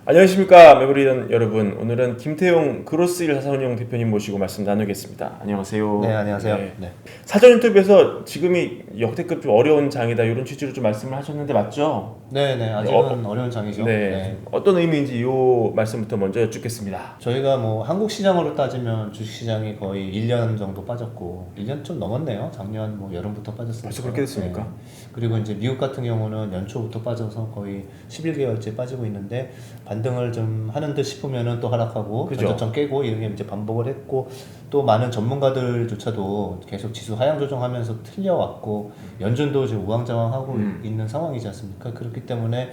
안녕하십니까 매부리던 여러분. 오늘은 김태용 그로스1 사사운용 대표님 모시고 말씀 나누겠습니다. 안녕하세요. 네, 안녕하세요. 네. 네. 사전 인터뷰에서 지금이 역대급 좀 어려운 장이다 이런 취지로 좀 말씀을 하셨는데 맞죠? 네, 아직은 어려운 장이죠. 네. 네. 어떤 의미인지 이 말씀부터 먼저 여쭙겠습니다. 저희가 뭐 한국 시장으로 따지면 주식 시장이 거의 1년 정도 빠졌고 1년 좀 넘었네요. 작년 뭐 여름부터 빠졌으니까. 벌써 그렇게 됐습니까? 네. 그리고 이제 미국 같은 경우는 연초부터 빠져서 거의 11개월째 빠지고 있는데 반등을 좀 하는 듯 싶으면은 또 하락하고 그죠. 전저점 깨고 이런 게 이제 반복을 했고 또 많은 전문가들조차도 계속 지수 하향 조정하면서 틀려왔고 연준도 지금 우왕좌왕하고 있는 상황이지 않습니까? 그렇기 때문에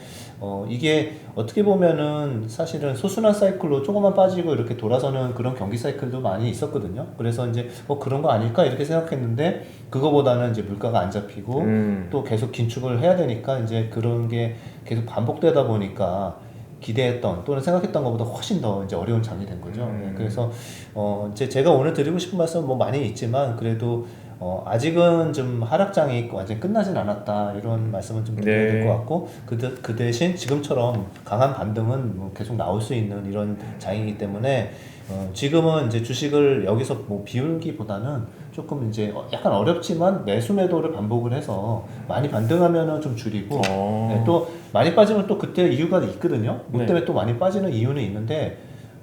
이게 어떻게 보면은 사실은 소순한 사이클로 조금만 빠지고 이렇게 돌아서는 그런 경기 사이클도 많이 있었거든요. 그래서 이제 그런 거 아닐까 이렇게 생각했는데 그거보다는 이제 물가가 안 잡히고 또 계속 긴축을 해야 되니까 이제 그런 게 계속 반복되다 보니까 기대했던 또는 생각했던 것보다 훨씬 더 이제 어려운 장이 된 거죠. 네, 그래서 이제 제가 오늘 드리고 싶은 말씀은 뭐 많이 있지만 그래도 아직은 좀 하락장이 완전히 끝나진 않았다 이런 말씀은 좀 드려야 될 것 같고 그 대신 지금처럼 강한 반등은 뭐 계속 나올 수 있는 이런 장이기 때문에 지금은 이제 주식을 여기서 뭐 비울기보다는 조금 이제 약간 어렵지만 매수 매도를 반복을 해서 많이 반등하면은 좀 줄이고 네, 또 많이 빠지면 또 그때 이유가 있거든요. 뭐 때문에 또 많이 빠지는 이유는 있는데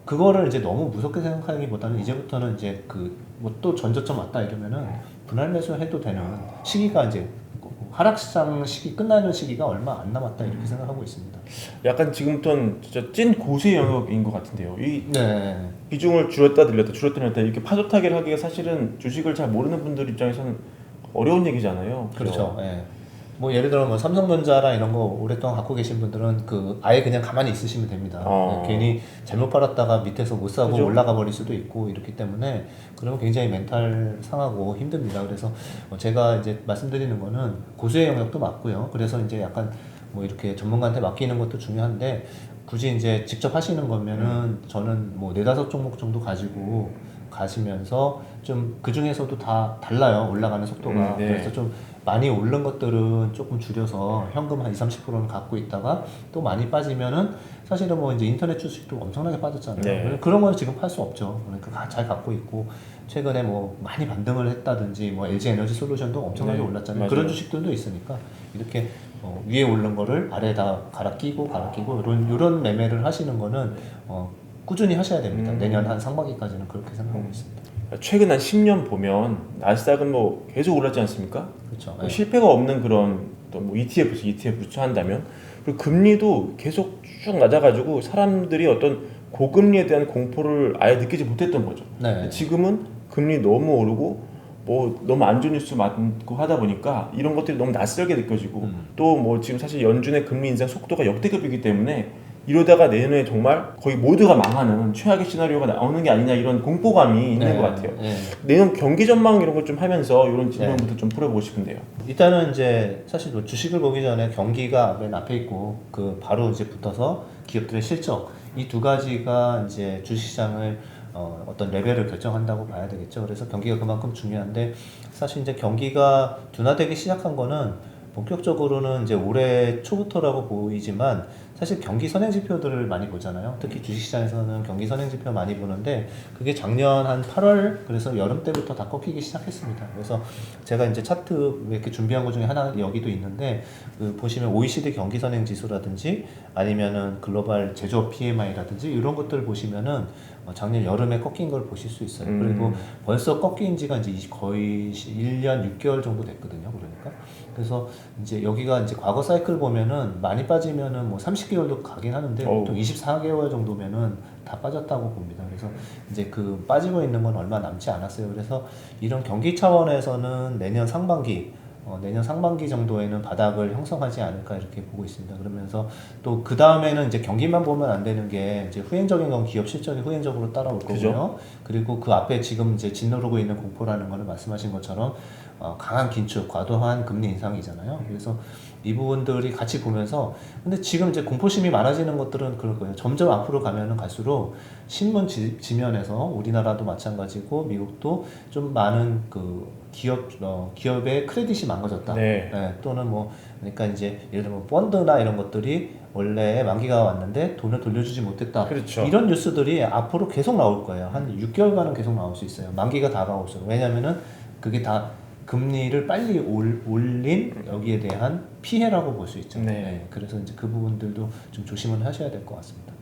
그거를 이제 너무 무섭게 생각하기보다는 이제부터는 이제 그 뭐 또 전저점 왔다 이러면은 분할 매수해도 되는 시기가 이제 하락시장 시기 끝나는 시기가 얼마 안 남았다 이렇게 생각하고 있습니다. 약간 지금부터는 진짜 찐 고세 영역인 것 같은데요. 이 네. 비중을 줄였다 늘렸다 줄였다 늘렸다 이렇게 파도타기를 하기가 사실은 주식을 잘 모르는 분들 입장에서는 어려운 얘기잖아요. 그렇죠. 예. 뭐 예를 들어 뭐 삼성전자랑 이런 거 오랫동안 갖고 계신 분들은 그 아예 그냥 가만히 있으시면 됩니다. 괜히 잘못 팔았다가 밑에서 못 사고 그죠? 올라가 버릴 수도 있고 이렇기 때문에 그러면 굉장히 멘탈 상하고 힘듭니다. 그래서 제가 이제 말씀드리는 거는 고수의 영역도 맞고요. 그래서 이제 약간 뭐 이렇게 전문가한테 맡기는 것도 중요한데 굳이 이제 직접 하시는 거면은 저는 뭐 4-5 종목 정도 가지고 가시면서 좀 그 중에서도 다 달라요. 올라가는 속도가. 네. 그래서 좀 많이 오른 것들은 조금 줄여서 현금 한 20-30%는 갖고 있다가 또 많이 빠지면은 사실은 뭐 이제 인터넷 주식도 엄청나게 빠졌잖아요. 네. 그런 거는 지금 팔 수 없죠. 그러니까 잘 갖고 있고 최근에 뭐 많이 반등을 했다든지 뭐 LG 에너지 솔루션도 엄청나게 올랐잖아요. 맞아요. 그런 주식들도 있으니까 이렇게 위에 오른 거를 아래에다 갈아 끼고 이런 매매를 하시는 거는 꾸준히 하셔야 됩니다. 내년 한 상반기까지는 그렇게 생각하고 있습니다. 최근 한 10년 보면 나스닥은 뭐 계속 올랐지 않습니까? 그렇죠. 뭐 실패가 없는 그런 또 뭐 ETF 부처한다면 그리고 금리도 계속 쭉 낮아가지고 사람들이 어떤 고금리에 대한 공포를 아예 느끼지 못했던 거죠. 네. 지금은 금리 너무 오르고 뭐 너무 안 좋은 뉴스 많고 하다 보니까 이런 것들이 너무 낯설게 느껴지고 또 뭐 지금 사실 연준의 금리 인상 속도가 역대급이기 때문에 이러다가 내년에 정말 거의 모두가 망하는 최악의 시나리오가 나오는 게 아니냐 이런 공포감이 있는 것 같아요. 내년 경기 전망 이런 걸 좀 하면서 이런 질문부터 좀 풀어보고 싶은데요. 일단은 이제 사실 뭐 주식을 보기 전에 경기가 맨 앞에 있고 그 바로 이제 붙어서 기업들의 실적 이 두 가지가 이제 주식시장을 어떤 레벨을 결정한다고 봐야 되겠죠. 그래서 경기가 그만큼 중요한데 사실 이제 경기가 둔화되기 시작한 거는 본격적으로는 이제 올해 초부터라고 보이지만 사실 경기 선행 지표들을 많이 보잖아요. 특히 주식시장에서는 경기 선행 지표 많이 보는데 그게 작년 한 8월 그래서 여름 때부터 다 꺾이기 시작했습니다. 그래서 제가 이제 차트 이렇게 준비한 것 중에 하나 여기도 있는데 그 보시면 OECD 경기 선행 지수라든지 아니면은 글로벌 제조업 PMI라든지 이런 것들 보시면은 작년 여름에 꺾인 걸 보실 수 있어요. 그리고 벌써 꺾인 지가 이제 거의 1년 6개월 정도 됐거든요. 그러니까. 그래서 이제 여기가 이제 과거 사이클 보면은 많이 빠지면은 뭐 30개월도 가긴 하는데 보통 24개월 정도면은 다 빠졌다고 봅니다. 그래서 이제 그 빠지고 있는 건 얼마 남지 않았어요. 그래서 이런 경기 차원에서는 내년 상반기 정도에는 바닥을 형성하지 않을까 이렇게 보고 있습니다. 그러면서 또 그 다음에는 이제 경기만 보면 안 되는 게 이제 후행적인 건 기업 실적이 후행적으로 따라올 거고요. 그리고 그 앞에 지금 이제 짓누르고 있는 공포라는 거는 말씀하신 것처럼 강한 긴축, 과도한 금리 인상이잖아요. 그래서 이 부분들이 같이 보면서 근데 지금 이제 공포심이 많아지는 것들은 그럴 거예요. 점점 앞으로 가면은 갈수록 신문 지면에서 우리나라도 마찬가지고 미국도 좀 많은 그 기업의 크레딧이 망가졌다. 또는 뭐 그러니까 이제 예를 들면 펀드나 이런 것들이 원래 만기가 왔는데 돈을 돌려주지 못했다. 그렇죠. 이런 뉴스들이 앞으로 계속 나올 거예요. 한 6개월간은 계속 나올 수 있어요. 만기가 다가올수록. 왜냐면은 그게 다 금리를 빨리 올린 여기에 대한 피해라고 볼 수 있죠. 네. 그래서 이제 그 부분들도 좀 조심을 하셔야 될 것 같습니다.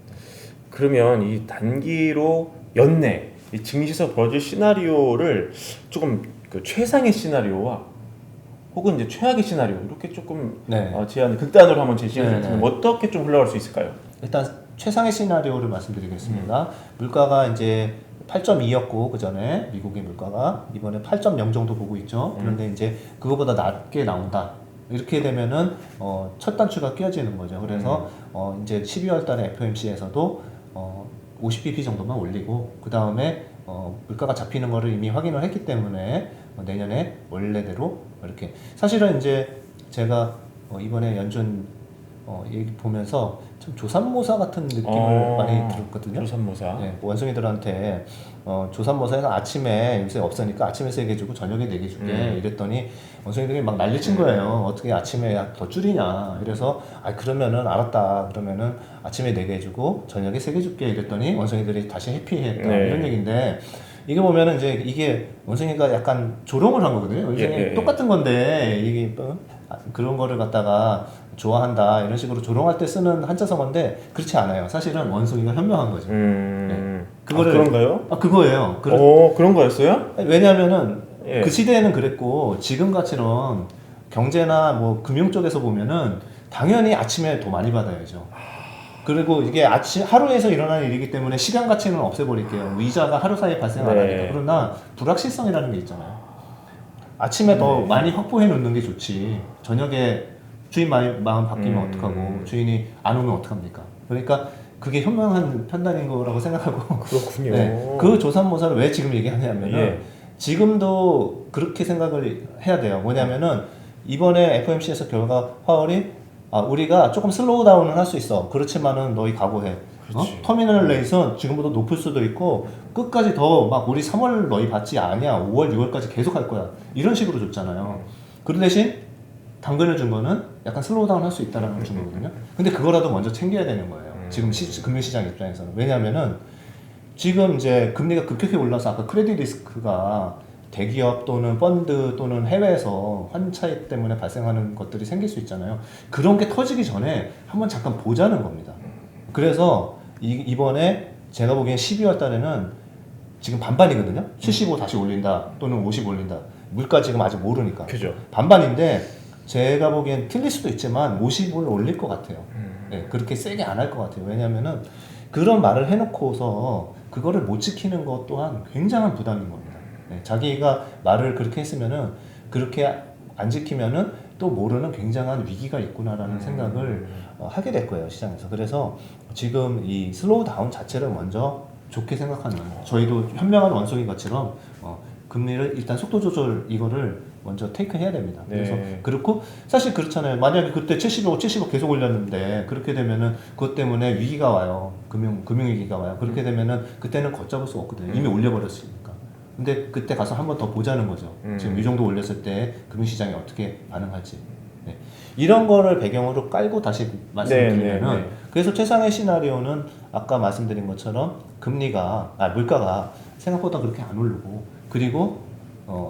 그러면 이 단기로 연내 이 증시에서 벌어질 시나리오를 조금 그 최상의 시나리오와 혹은 이제 최악의 시나리오 이렇게 조금 네. 제안 극단으로 한번 제시해 네, 주시면 네. 어떻게 좀 흘러갈 수 있을까요? 일단 최상의 시나리오를 말씀드리겠습니다. 물가가 이제 8.2였고 그 전에 미국의 물가가 이번에 8.0 정도 보고 있죠. 그런데 이제 그거보다 낮게 나온다. 이렇게 되면은 첫 단추가 끼어지는 거죠. 그래서 이제 12월달에 FOMC에서도 50bp 정도만 올리고 그 다음에 물가가 잡히는 거를 이미 확인을 했기 때문에 내년에 원래대로 이렇게 사실은 이제 제가 이번에 연준 얘기 보면서 좀 조삼모사 같은 느낌을 많이 들었거든요. 조삼모사. 네, 원숭이들한테 조삼모사에서 아침에 요새 없으니까 아침에 3개 주고 저녁에 4개 줄게 이랬더니 원숭이들이 막 난리친 거예요. 어떻게 아침에 더 줄이냐. 이래서 그러면은 알았다. 그러면은 아침에 4개 주고 저녁에 3개 줄게 이랬더니 원숭이들이 다시 해피했다. 네. 이런 얘기인데 이게 보면은 이제 이게 원숭이가 약간 조롱을 한 거거든요. 원숭이 똑같은 건데 이게 그런 거를 갖다가 좋아한다 이런 식으로 조롱할 때 쓰는 한자성어인데 그렇지 않아요. 사실은 원숭이가 현명한 거죠. 그거를 그런가요? 그거예요. 그런 거였어요? 왜냐하면은 예. 그 시대에는 그랬고 지금같이는 경제나 뭐 금융 쪽에서 보면은 당연히 아침에 더 많이 받아야죠. 그리고 이게 하루에서 일어나는 일이기 때문에 시간 가치는 없애버릴게요. 이자가 하루 사이에 발생 안 하니까. 그러나 불확실성이라는 게 있잖아요. 아침에 더 많이 확보해 놓는 게 좋지. 저녁에 주인 마음 바뀌면 어떡하고 주인이 안 오면 어떡합니까? 그러니까 그게 현명한 판단인 거라고 생각하고 그렇군요. 네, 그 조삼모사를 왜 지금 얘기하냐면은 예. 지금도 그렇게 생각을 해야 돼요. 뭐냐면은 이번에 FOMC에서 결과 파월이 우리가 조금 슬로우 다운은 할 수 있어. 그렇지만은 너희 각오해. 터미널 레이트는 지금보다 높을 수도 있고 끝까지 더 막 우리 3월 너희 받지 아니야. 5월, 6월까지 계속 할 거야. 이런 식으로 줬잖아요. 그 대신 당근을 준 거는 약간 슬로우 다운 할 수 있다라는 걸 준 거거든요. 근데 그거라도 먼저 챙겨야 되는 거예요. 지금 금융시장 입장에서는. 왜냐면은 지금 이제 금리가 급격히 올라서 아까 크레딧 리스크가 대기업 또는 펀드 또는 해외에서 환차익 때문에 발생하는 것들이 생길 수 있잖아요. 그런 게 터지기 전에 한번 잠깐 보자는 겁니다. 그래서 이번에 제가 보기엔 12월 달에는 지금 반반이거든요. 75 다시 올린다 또는 50 올린다. 물가 지금 아직 모르니까. 그죠. 반반인데 제가 보기엔 틀릴 수도 있지만 50을 올릴 것 같아요. 네, 그렇게 세게 안 할 것 같아요. 왜냐면은 그런 말을 해놓고서 그거를 못 지키는 것 또한 굉장한 부담인 겁니다. 네, 자기가 말을 그렇게 했으면은 그렇게 안 지키면은 또 모르는 굉장한 위기가 있구나라는 생각을 하게 될 거예요, 시장에서. 그래서 지금 이 슬로우 다운 자체를 먼저 좋게 생각하는, 저희도 현명한 원숭이 것처럼 금리를 일단 속도 조절 이거를 먼저 테이크 해야 됩니다. 그래서 그렇고 사실 그렇잖아요. 만약에 그때 75 계속 올렸는데 그렇게 되면은 그것 때문에 위기가 와요. 금융 위기가 와요. 그렇게 되면은 그때는 걷잡을 수 없거든요. 이미 올려버렸으니까. 근데 그때 가서 한 번 더 보자는 거죠. 지금 이 정도 올렸을 때 금융시장이 어떻게 반응할지. 네. 이런 거를 배경으로 깔고 다시 말씀드리면은 그래서 최상의 시나리오는 아까 말씀드린 것처럼 물가가 생각보다 그렇게 안 오르고 그리고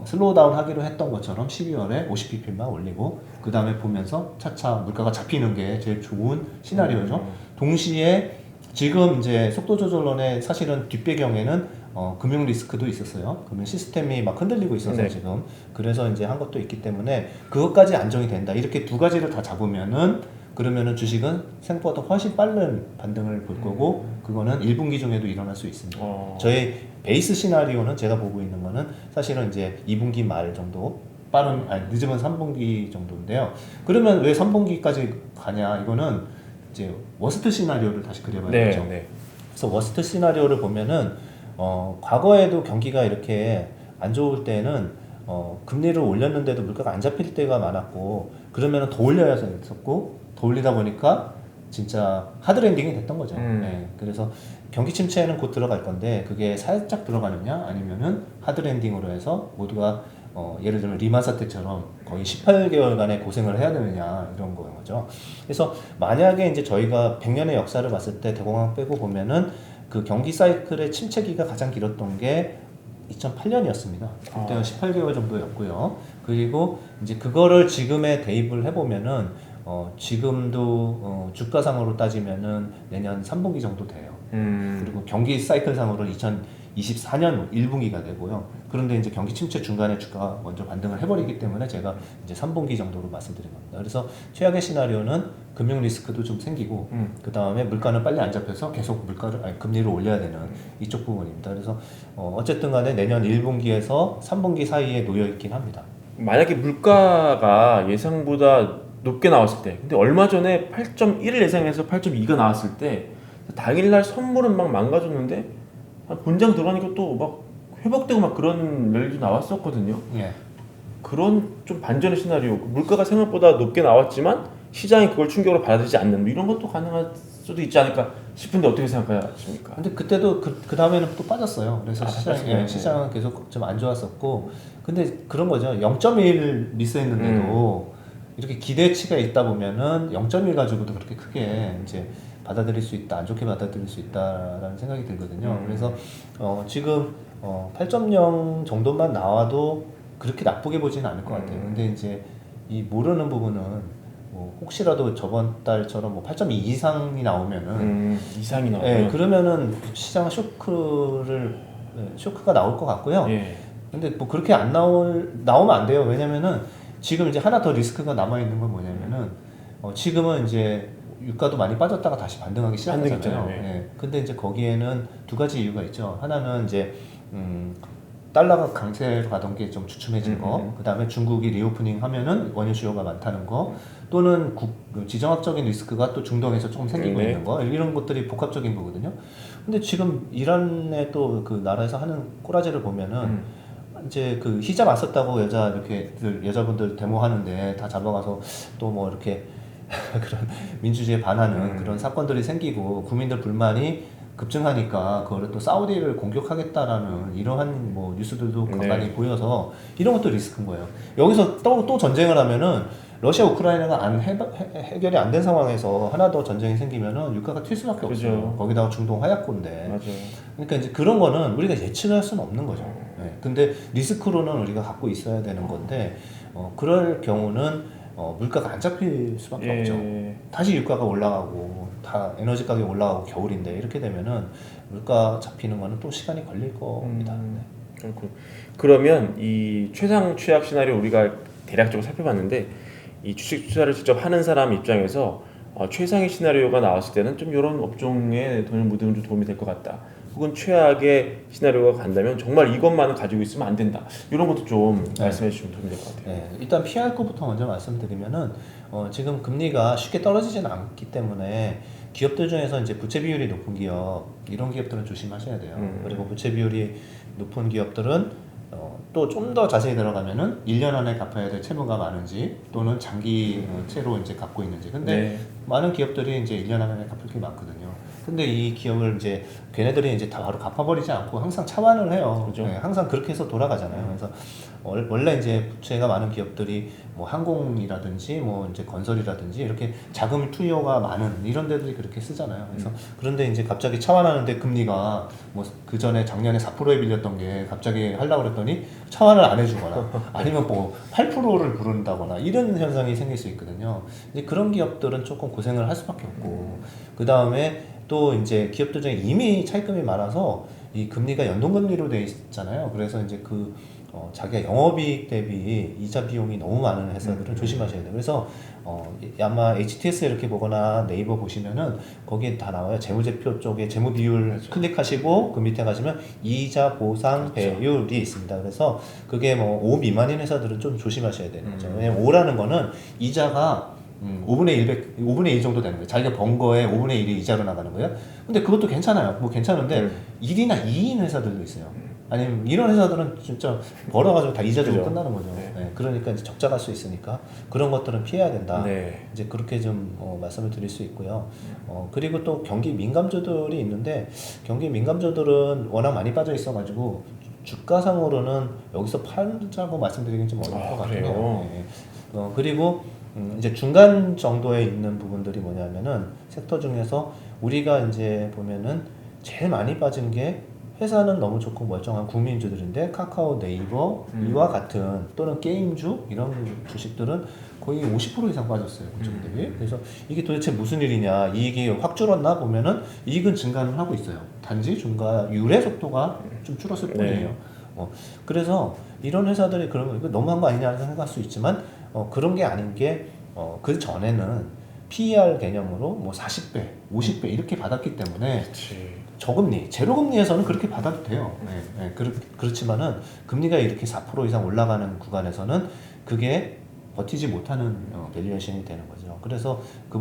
슬로우 다운 하기로 했던 것처럼 12월에 50pp만 올리고 그 다음에 보면서 차차 물가가 잡히는 게 제일 좋은 시나리오죠. 동시에 지금 이제 속도 조절론의 사실은 뒷배경에는 금융 리스크도 있었어요. 금융 시스템이 막 흔들리고 있어서 지금 그래서 이제 한 것도 있기 때문에 그것까지 안정이 된다. 이렇게 두 가지를 다 잡으면은 그러면은 주식은 생각보다 훨씬 빠른 반등을 볼 거고 그거는 1분기 중에도 일어날 수 있습니다. 저희 베이스 시나리오는 제가 보고 있는 거는 사실은 이제 2분기 말 정도 늦으면 3분기 정도인데요. 그러면 왜 3분기까지 가냐? 이거는 이제 워스트 시나리오를 다시 그려봐야죠. 그래서 워스트 시나리오를 보면은 과거에도 경기가 이렇게 안 좋을 때는 금리를 올렸는데도 물가가 안 잡힐 때가 많았고 그러면은 더 올려야 했었고 더 올리다 보니까 진짜 하드랜딩이 됐던 거죠. 네, 그래서 경기 침체는 곧 들어갈 건데 그게 살짝 들어가느냐 아니면은 하드랜딩으로 해서 모두가 예를 들면 리만 사태처럼 거의 18개월간의 고생을 해야 되느냐 이런 거죠. 그래서 만약에 이제 저희가 100년의 역사를 봤을 때 대공황 빼고 보면은 그 경기 사이클의 침체기가 가장 길었던 게 2008년이었습니다. 그때는 18개월 정도였고요. 그리고 이제 그거를 지금에 대입을 해보면은 지금도 주가상으로 따지면은 내년 3분기 정도 돼요. 그리고 경기 사이클상으로 2024년 1분기가 되고요. 그런데 이제 경기 침체 중간에 주가가 먼저 반등을 해버리기 때문에 제가 이제 3분기 정도로 말씀드린 겁니다. 그래서 최악의 시나리오는 금융 리스크도 좀 생기고 그 다음에 물가는 빨리 안 잡혀서 계속 금리를 올려야 되는 이쪽 부분입니다. 그래서 어쨌든 간에 내년 1분기에서 3분기 사이에 놓여 있긴 합니다. 만약에 물가가 예상보다 높게 나왔을 때, 근데 얼마 전에 8.1을 예상해서 8.2가 나왔을 때 당일날 선물은 막 망가졌는데 본장 들어가니까 또 막 회복되고 막 그런 랠리도 나왔었거든요. 예. 그런 좀 반전의 시나리오, 물가가 생각보다 높게 나왔지만 시장이 그걸 충격으로 받아들이지 않는 뭐 이런 것도 가능할 수도 있지 않을까 싶은데 어떻게 생각하십니까? 근데 그때도 그 다음에는 또 빠졌어요. 그래서 빠졌어요. 시장은 계속 좀 안 좋았었고, 근데 그런 거죠. 0.1 미스했는데도 이렇게 기대치가 있다 보면은 0.1 가지고도 그렇게 크게 이제 받아들일 수 있다, 안 좋게 받아들일 수 있다라는 생각이 들거든요. 그래서 지금 8.0 정도만 나와도 그렇게 나쁘게 보지는 않을 것 같아요. 근데 이제 이 모르는 부분은 뭐 혹시라도 저번 달처럼 뭐 8.2 이상이 나오면은 이상이 나오면 예, 그러면은 시장 쇼크가 나올 것 같고요. 예. 근데 뭐 그렇게 나오면 안 돼요. 왜냐면은 지금 이제 하나 더 리스크가 남아 있는 건 뭐냐면은 지금은 이제 유가도 많이 빠졌다가 다시 반등하기 시작하잖아요. 반등했잖아요. 예. 근데 이제 거기에는 두 가지 이유가 있죠. 하나는 이제 달러가 강세로 가던 게 좀 주춤해진 거, 그 다음에 중국이 리오프닝 하면은 원유 수요가 많다는 거, 또는 지정학적인 리스크가 또 중동에서 조금 생기고 네. 있는 거, 이런 것들이 복합적인 거거든요. 근데 지금 이란의 또 그 나라에서 하는 꼬라지를 보면은 이제 그 히잡 안 썼다고 여자분들 데모하는데 다 잡아가서 또 뭐 이렇게 그런 민주주의에 반하는 그런 사건들이 생기고 국민들 불만이 급증하니까 그거를 또 사우디를 공격하겠다라는 이러한 뭐 뉴스들도 간간히 보여서 이런 것도 리스크인 거예요. 여기서 또 전쟁을 하면은 러시아 우크라이나가 해결이 안 된 상황에서 하나 더 전쟁이 생기면은 유가가 튈 수밖에 그죠. 없어요. 거기다가 중동 화약고인데. 맞아요. 그러니까 이제 그런 거는 우리가 예측할 수는 없는 거죠. 네. 근데 리스크로는 우리가 갖고 있어야 되는 건데 그럴 경우는 물가가 안 잡힐 수밖에 없죠. 다시 유가가 올라가고 다 에너지 가격이 올라가고 겨울인데 이렇게 되면은 물가 잡히는 거는 또 시간이 걸릴 겁니다. 그렇군. 그러면 이 최상 최악 시나리오 우리가 대략적으로 살펴봤는데 이 주식 투자를 직접 하는 사람 입장에서 최상의 시나리오가 나왔을 때는 좀 이런 업종에 돈을 묻으면 좀 도움이 될 것 같다. 혹은 최악의 시나리오가 간다면 정말 이것만은 가지고 있으면 안 된다. 이런 것도 좀 말씀해 주시면 도움이 될 것 같아요. 네, 일단 피할 것부터 먼저 말씀드리면은 지금 금리가 쉽게 떨어지지는 않기 때문에 기업들 중에서 이제 부채 비율이 높은 기업 이런 기업들은 조심하셔야 돼요. 그리고 부채 비율이 높은 기업들은 또 좀 더 자세히 들어가면은 1년 안에 갚아야 될 채무가 많은지 또는 장기 채로 이제 갚고 있는지. 근데 많은 기업들이 이제 1년 안에 갚을 게 많거든요. 근데 이 기업을 이제 걔네들이 이제 다 바로 갚아버리지 않고 항상 차환을 해요. 그렇죠. 네, 항상 그렇게 해서 돌아가잖아요. 그래서 원래 이제 부채가 많은 기업들이 뭐 항공이라든지 뭐 이제 건설이라든지 이렇게 자금 투여가 많은 이런 데들이 그렇게 쓰잖아요. 그래서 그런데 이제 갑자기 차환하는데 금리가 뭐 그 전에 작년에 4%에 빌렸던 게 갑자기 하려고 그랬더니 차환을 안 해주거나 아니면 뭐 8%를 부른다거나 이런 현상이 생길 수 있거든요. 이제 그런 기업들은 조금 고생을 할 수밖에 없고 그 다음에 또 이제 기업들 중에 이미 차입금이 많아서 이 금리가 연동금리로 돼 있잖아요. 그래서 이제 자기가 영업이익 대비 이자 비용이 너무 많은 회사들은 조심하셔야 돼요. 그래서 아마 HTS 이렇게 보거나 네이버 보시면은 거기에 다 나와요. 재무제표 쪽에 재무 비율 그렇죠. 클릭하시고 그 밑에 가시면 이자 보상 배율이 있습니다. 그래서 그게 뭐 5 미만인 회사들은 좀 조심하셔야 되는 거죠. 왜냐면 5라는 거는 이자가 5분의 1 정도 되는 거예요. 자기가 번 거에 5분의 1이 이자로 나가는 거예요. 근데 그것도 괜찮아요. 뭐 괜찮은데 1이나 2인 회사들도 있어요. 아니면 이런 회사들은 진짜 벌어가지고 다 이자 주고 그죠. 끝나는 거죠. 네, 그러니까 이제 적자 갈 수 있으니까 그런 것들은 피해야 된다. 네. 이제 그렇게 좀 말씀을 드릴 수 있고요. 그리고 또 경기 민감주들이 있는데 경기 민감주들은 워낙 많이 빠져 있어가지고 주가상으로는 여기서 팔자고 말씀드리긴 좀 어려울 것 같아요. 그래요? 네. 그리고 이제 중간 정도에 있는 부분들이 뭐냐면은 섹터 중에서 우리가 이제 보면은 제일 많이 빠진 게 회사는 너무 좋고 멀쩡한 국민주들인데 카카오, 네이버 이와 같은 또는 게임주 이런 주식들은 거의 50% 이상 빠졌어요. 고점들이. 그래서 이게 도대체 무슨 일이냐, 이익이 확 줄었나 보면은 이익은 증가는 하고 있어요. 단지 유래 속도가 좀 줄었을 뿐이에요. 그래서 이런 회사들이 그러면 이거 너무한 거 아니냐는 생각할 수 있지만 그런 게 아닌 게 그 전에는 PER 개념으로 뭐 40배, 50배 이렇게 받았기 때문에 그치. 저금리, 제로금리에서는 그렇게 받아도 돼요. 그렇지만은 금리가 이렇게 4% 이상 올라가는 구간에서는 그게 버티지 못하는 밸류에이션이 되는 거죠. 그래서 그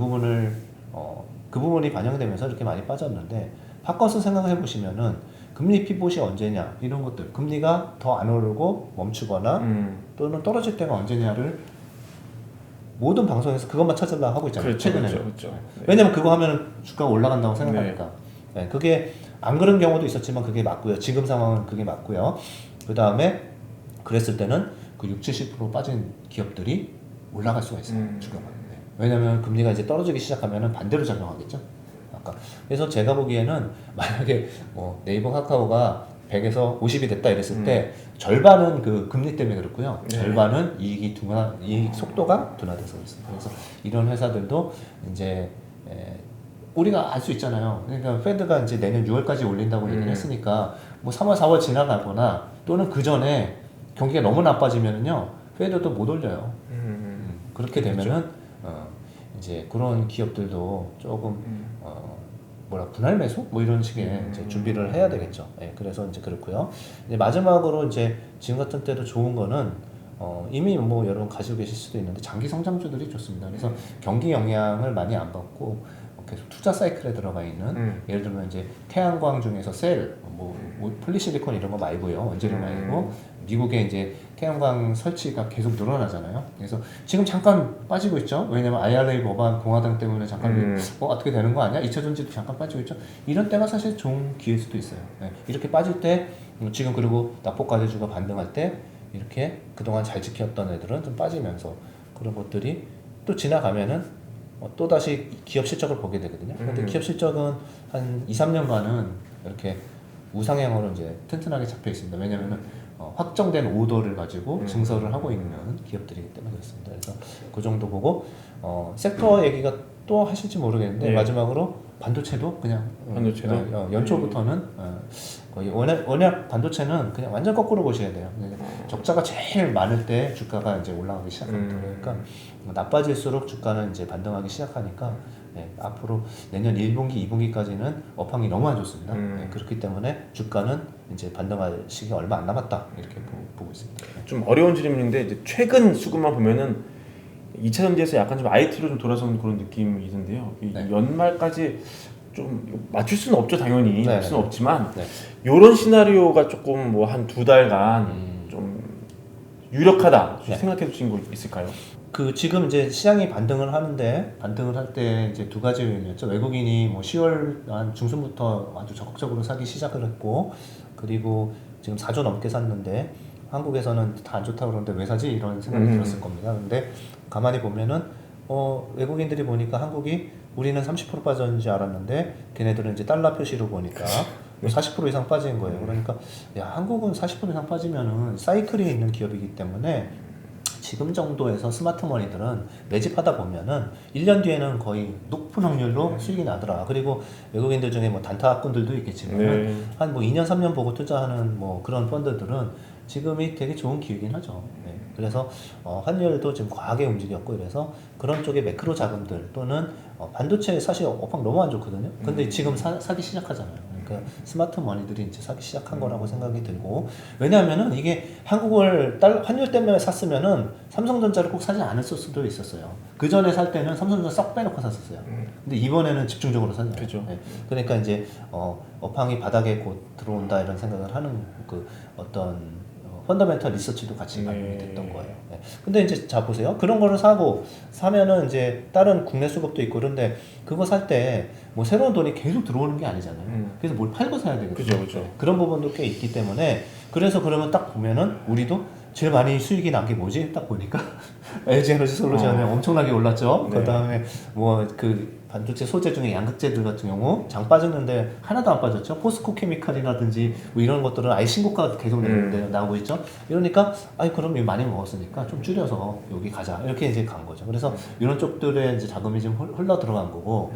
부분이 반영되면서 이렇게 많이 빠졌는데 바꿔서 생각해 보시면은 금리 피봇이 언제냐 이런 것들, 금리가 더 안 오르고 멈추거나 또는 떨어질 때가 언제냐를 모든 방송에서 그것만 찾으려고 하고 있잖아요. 그렇죠, 최근에는. 그렇죠. 네. 왜냐면 그거 하면 주가가 올라간다고 생각하니까. 네, 그게 안 그런 경우도 있었지만 그게 맞고요. 지금 상황은 그게 맞고요. 그 다음에 그랬을 때는 그 60-70% 빠진 기업들이 올라갈 수가 있어요. 주가가. 네. 왜냐면 금리가 이제 떨어지기 시작하면 반대로 작용하겠죠. 그래서 제가 보기에는 만약에 네이버 카카오가 100에서 50이 됐다 이랬을 때 절반은 그 금리 때문에 그렇고요. 네. 절반은 이익 속도가 둔화돼서 있습니다. 그래서 이런 회사들도 이제 우리가 알 수 있잖아요. 그러니까 페드가 이제 내년 6월까지 올린다고 얘기를 했으니까 뭐 3월, 4월 지나가거나 또는 그 전에 경기가 너무 나빠지면은요, 페드도 못 올려요. 그렇게 되면은 이제 그런 기업들도 조금 분할 매수 뭐 이런 식의 이제 준비를 해야 되겠죠. 그래서 이제 그렇고요. 이제 마지막으로 이제 지금 같은 때도 좋은 거는 이미 뭐 여러분 가지고 계실 수도 있는데 장기 성장주들이 좋습니다. 그래서 경기 영향을 많이 안 받고 계속 투자 사이클에 들어가 있는 예를 들면 이제 태양광 중에서 뭐 폴리실리콘 이런 거 말고요. 원재료 말고 미국에 이제 태양광 설치가 계속 늘어나잖아요. 그래서 지금 잠깐 빠지고 있죠. 왜냐면 IRA 법안 공화당 때문에 잠깐 어떻게 되는 거 아니야? 2차 전지도 잠깐 빠지고 있죠. 이런 때가 사실 좋은 기회일 수도 있어요. 이렇게 빠질 때 지금 그리고 낙폭과대주가 반등할 때 이렇게 그동안 잘 지켰던 애들은 좀 빠지면서 그런 것들이 또 지나가면은 또 다시 기업 실적을 보게 되거든요. 근데 기업 실적은 한 2-3년간은 이렇게 우상향으로 이제 튼튼하게 잡혀 있습니다. 왜냐면은 확정된 오더를 가지고 증설을 하고 있는 기업들이기 때문에 그렇습니다. 그래서 그 정도 보고 섹터 얘기가 또 하실지 모르겠는데 마지막으로 반도체도 그냥 연초부터는 거의 원약 반도체는 그냥 완전 거꾸로 보셔야 돼요. 적자가 제일 많을 때 주가가 이제 올라가기 시작합니다. 그러니까 나빠질수록 주가는 이제 반등하기 시작하니까 앞으로 내년 1분기, 2분기까지는 업황이 너무 안 좋습니다. 그렇기 때문에 주가는 이제 반등할 시기 얼마 안 남았다 이렇게 보고 있습니다. 좀 어려운 질문인데 이제 최근 수급만 보면은 2차 전지에서 약간 좀 IT로 좀 돌아서는 그런 느낌이 있는데요. 연말까지 좀 맞출 수는 없죠, 당연히. 맞출 수는 없지만 이런 시나리오가 조금 뭐 한 2달간 좀 유력하다 생각해 주신 거 있을까요? 지금 이제 시장이 반등을 하는데 반등을 할 때 이제 두 가지 요인이었죠. 외국인이 뭐 10월 한 중순부터 아주 적극적으로 사기 시작을 했고, 그리고 지금 4조 넘게 샀는데 한국에서는 다 안 좋다고 그러는데 왜 사지? 이런 생각이 들었을 겁니다. 근데 가만히 보면은 외국인들이 보니까 한국이 우리는 30% 빠졌는지 알았는데 걔네들은 이제 달러 표시로 보니까 40% 이상 빠진 거예요. 그러니까 야, 한국은 40% 이상 빠지면은 사이클이 있는 기업이기 때문에 지금 정도에서 스마트머니들은 매집하다 보면은 1년 뒤에는 거의 높은 확률로 수익이 나더라. 그리고 외국인들 중에 뭐 단타꾼들도 있겠지만 한 뭐 2년 3년 보고 투자하는 뭐 그런 펀드들은 지금이 되게 좋은 기회긴 하죠. 그래서 환율도 지금 과하게 움직였고, 그래서 그런 쪽의 매크로 자금들 또는 반도체 사실 업황 너무 안 좋거든요. 근데 지금 사기 시작하잖아요. 그러니까 스마트 머니들이 이제 사기 시작한 거라고 생각이 들고, 왜냐하면은 이게 한국을 환율 때문에 샀으면은 삼성전자를 꼭 사지 않았을 수도 있었어요. 그 전에 살 때는 삼성전자 썩 빼놓고 샀었어요. 근데 이번에는 집중적으로 샀잖아요. 그죠. 그러니까 이제 업황이 바닥에 곧 들어온다 이런 생각을 하는 그 어떤 펀더멘털 리서치도 같이 반영이 네. 됐던 거예요. 네. 근데 이제 자 보세요. 그런 거를 사면은 이제 다른 국내 수급도 있고 그런데 그거 살 때 뭐 새로운 돈이 계속 들어오는 게 아니잖아요. 그래서 뭘 팔고 사야 되거든요. 그죠, 그죠. 그런 부분도 꽤 있기 때문에 그래서 그러면 딱 보면은 우리도 제일 많이 수익이 난 게 뭐지? 딱 보니까 LG 에너지 솔루션이 엄청나게 올랐죠. 네. 그다음에 뭐 그 반도체 소재 중에 양극재들 같은 경우 장 빠졌는데 하나도 안 빠졌죠. 포스코 케미칼이라든지 뭐 이런 것들은 아예 신고가 계속 나오고 있죠. 이러니까 아니 그럼 이거 많이 먹었으니까 좀 줄여서 여기 가자 이렇게 이제 간 거죠. 그래서 이런 쪽들에 이제 자금이 좀 흘러 들어간 거고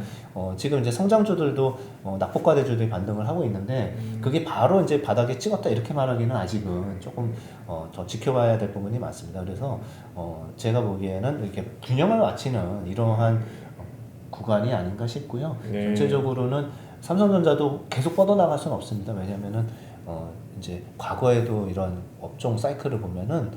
지금 이제 성장주들도 낙폭과대주들이 반등을 하고 있는데 그게 바로 이제 바닥에 찍었다 이렇게 말하기는 아직은 조금 더 지켜봐야 될 부분이 많습니다. 그래서 제가 보기에는 이렇게 균형을 맞추는 이러한 구간이 아닌가 싶고요. 네. 전체적으로는 삼성전자도 계속 뻗어나갈 수는 없습니다. 왜냐하면은 이제 과거에도 이런 업종 사이클을 보면은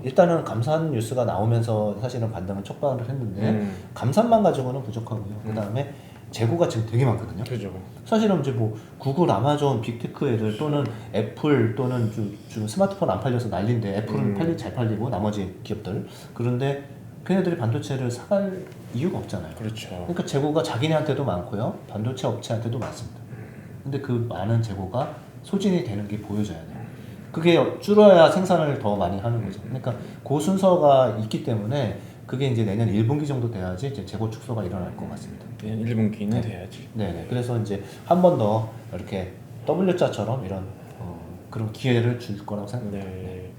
일단은 감산 뉴스가 나오면서 사실은 반등을 촉발을 했는데 감산만 가지고는 부족하고요. 그 다음에 재고가 지금 되게 많거든요. 그죠. 사실은 이제 뭐 구글, 아마존, 빅테크 애들 또는 애플 또는 지금 스마트폰 안 팔려서 난리인데 애플은 잘 팔리고 나머지 기업들 그런데 걔네들이 반도체를 사갈 이유가 없잖아요. 그렇죠. 그러니까 재고가 자기네한테도 많고요. 반도체 업체한테도 많습니다. 근데 그 많은 재고가 소진이 되는 게 보여져야 돼요. 그게 줄어야 생산을 더 많이 하는 거죠. 그러니까 그 순서가 있기 때문에 그게 이제 내년 1분기 정도 돼야지 이제 재고 축소가 일어날 것 같습니다. 내년 1분기는 돼야지. 네네. 그래서 이제 한 번 더 이렇게 W자처럼 이런 그런 기회를 줄 거라고 생각합니다. 네.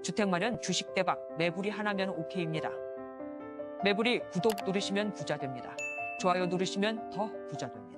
주택 마련 주식 대박 매불이 하나면 오케이입니다. 매불이 구독 누르시면 부자 됩니다. 좋아요 누르시면 더 부자 됩니다.